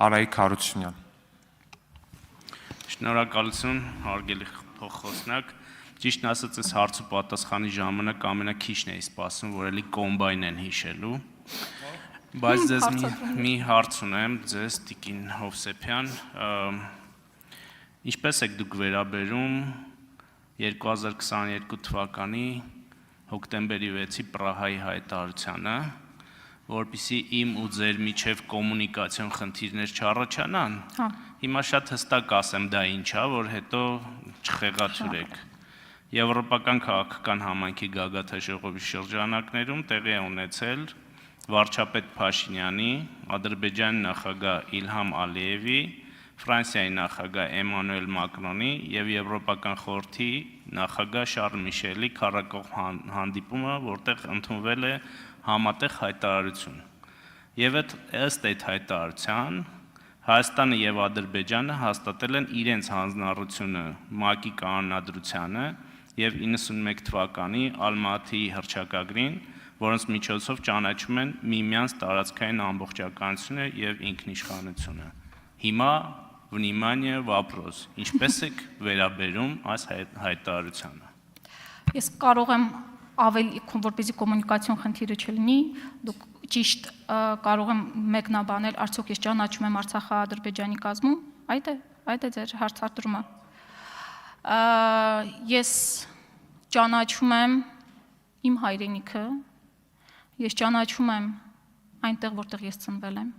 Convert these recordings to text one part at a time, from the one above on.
Արայիկ Հարությունյան։ Շնորհակալություն, հարգելի փոխխոսնակ։ Ճիշտն ասած, այս հարցու պատասխանի ժամանակ ամենաքիչն էի սպասում, որ էլի կոմբայն են հիշելու։ Բայց ձեզ մի հարց ունեմ, ձեզ Տիկին Հովսեփյան, ինչպես եք դուք վերաբերում 2022 թվականի հոկտեմբերի 6-ի Պրահայի հայտարարությանը, որպեսզի իմ ու ձեր միջև կոմունիկացիոն խնդիրներ չառաջանան։ Հիմա շատ հստակ ասեմ դա ինչ է, որ հետո չխեղաթյուրեք։ Եվրոպական քաղաքական համայնքի գագաթաժողովի շրջանակներում տեղի է ունեցել վարչապետ Փաշինյանի, Ադրբեջանի նախագահ Իլհամ Ալիևի, Ֆրանսիայի նախագահ Էմանուել Մակրոնի եւ Եվրոպական խորհրդի նախագահ Շարլ Միշելի քառակողմ հանդիպումը, որտեղ ընդունվել է համատեղ հայտարարություն։ Եվ ըստ այդ հայտարարության Հայաստանը եւ Ադրբեջանը հաստատել են իրենց հանձնառությունը ՄԱԿ-ի կանոնադրությանը եւ 91 թվականի Ալմատիի հռչակագրին, որոնց միջոցով ճանաչում են միմյանց տարածքային ամբողջականությունը եւ ինքնիշխանությունը։ Հիմա վնիմание вопрос. Ինչպես եք վերաբերում այս հայտարարությանը։ Ես կարող եմ ավելի, որպեսզի կոմունիկացիոն խնդիրը չլինի, դուք ճիշտ կարող եմ մեկնաբանել, արդյոք ես ճանաչում եմ Արցախը Ադրբեջանի կազմում, այդ է ձեր հարցադրումը։ Ես ճանաչում եմ իմ հայրենիքը, ես ճանաչում եմ այնտեղ, որտեղ ես ծնվել եմ,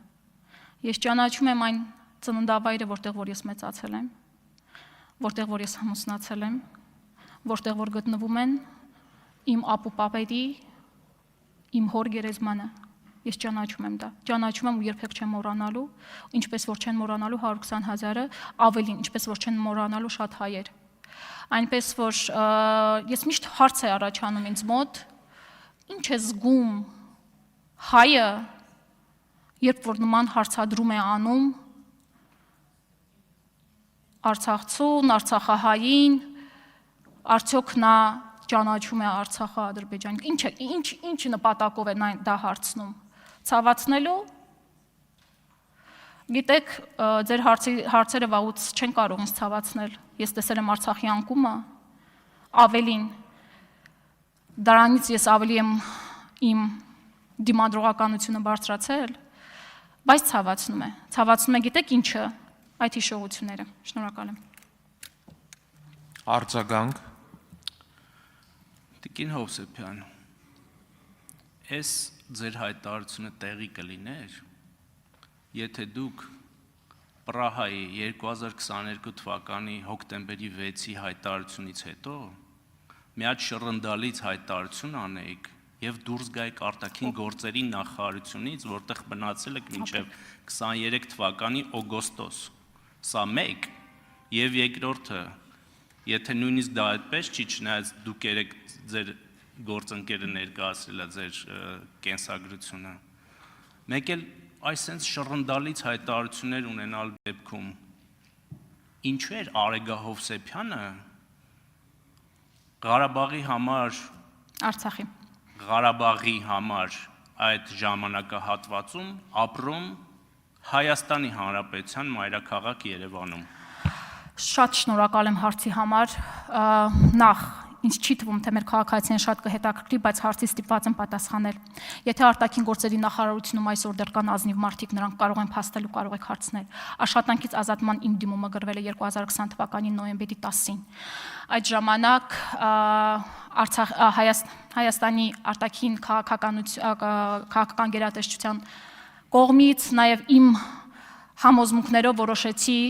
ես ճանաչում եմ այն ծննդավայրը, որտեղ որ ես մեծացել եմ, որտեղ որ ես ամուսնացել եմ, որտեղ որ գտնվում են իմ ապուպապերի, իմ հոր գերեզմանը, ես ճանաչում եմ դա, ճանաչում եմ ու երբեք չեմ մոռանալու, ինչպես որ չեն մոռանալու 120,000-ը, ավելին, ինչպես որ չեն մոռանալու շատ հայեր։ Այնպես որ ես միշտ հարց է առաջանում ինձ մոտ, ինչ է զգում հայը, երբ որ նման հարցադրում է անում Արցախցուն, Արցախահային, արդյոք նա ճանաչում է Արցախը Ադրբեջանի, ինչ նպատակով է դա հարցնում, ցավացնելու, գիտեք, ձեր հարցերը վաղուց չեն կարող ինձ ցավացնել, ես տեսել եմ Արցախի անկումը, ավելին, դրանից ես ավելի եմ իմ դիմադրողականությունը բարձրացել, բայց ցավացնում է, գիտեք ինչը, այդ հիշողությունները, շնորհակալ եմ։ Արձագանք։ Տիկին Հովսեփյան, այս ձեր հայտարարությունը տեղի կլիներ, եթե դուք Պրահայի 2022 թվականի հոկտեմբերի 6-ի հայտարարությունից հետո մի հատ շռնդալից հայտարարություն անեիք եւ դուրս գայիք արտաքին գործերի նախարարությունից, որտեղ մնացել եք մինչեւ 23 թվականի օգոստոս։ Սա մեկ եւ երկրորդը, եթե նույնիսկ դա այդպես չի, չնայած դուք երեք ձեր գործընկերը ներկայացրել է ձեր կենսագրությունը։ Մեկ էլ այսպես շռնդալից հայտարարություններ ունենալ դեպքում ինչու էր Արեգա Հովսեփյանը Ղարաբաղի համար այդ ժամանակահատվածում ապրում Հայաստանի Հանրապետության մայրաքաղաք Երևանում։ Շատ շնորհակալ եմ հարցի համար, նախ ինձ չի թվում, թե մեր քաղաքացիներին շատ կհետաքրքրի, բայց հարցի ստիպված եմ պատասխանել։ Եթե արտաքին գործերի նախարարությունում այսօր դեռ կան ազնիվ մարդիկ, նրանք կարող են փաստել ու կարող եք հարցնել։ Աշխատանքից ազատման իմ դիմումը գրվել է 2020 թվականի նոյեմբերի 10-ին։ Այդ ժամանակ Հայաստանի արտաքին քաղաքական գերատեսչության կողմից նաև իմ համոզմունքներով որոշեցի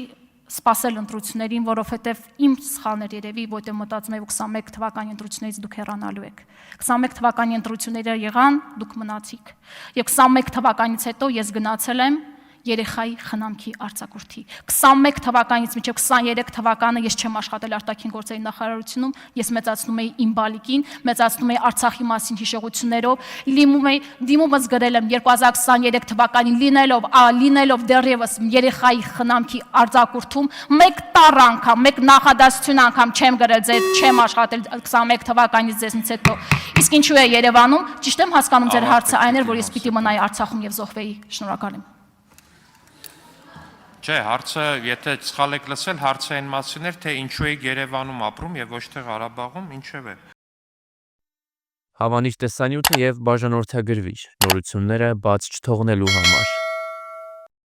սպասել ընտրություններին, որովհետև իմ սխալներ երևի, որտեղ մտածում եմ 21 թվականի ընտրություններից դուք հեռանալու եք։ 21 թվականի ընտրությունները եղան, դուք մնացիք։ Եվ 21 թվականից հետո ես գնացել եմ երեխայի խնամքի արձակուրդի։ 21 թվականից մինչև 23 թվականը ես չեմ աշխատել արտաքին գործերի նախարարությունում, ես մեծացնում էի իմ բալիկին, մեծացնում էի Արցախի մասին հիշողություններով, դիմումս գրել եմ 2023 թվականին լինելով դեռևս երեխայի խնամքի արձակուրդում, մեկ տառ անգամ, մեկ նախադասություն անգամ չեմ գրել, չեմ աշխատել 21 թվականից ձեզնից հետո։ Իսկ ինչու է Երևանում, ճիշտ եմ հասկանում ձեր հարցը այն էր, որ ես պիտի մնայի Արցախում եւ զոհվեի։ Շնորհակալ եմ։ Չէ, հարցը, եթե սխալ եք լսել, հարցը այն մասին էր, թե ինչու եք Երևանում ապրում եւ ոչ թե Ղարաբաղում, ինչեւ է։ Հավանիր տեսանյութը եւ բաժանորդագրվիր նորությունները բաց չթողնելու համար։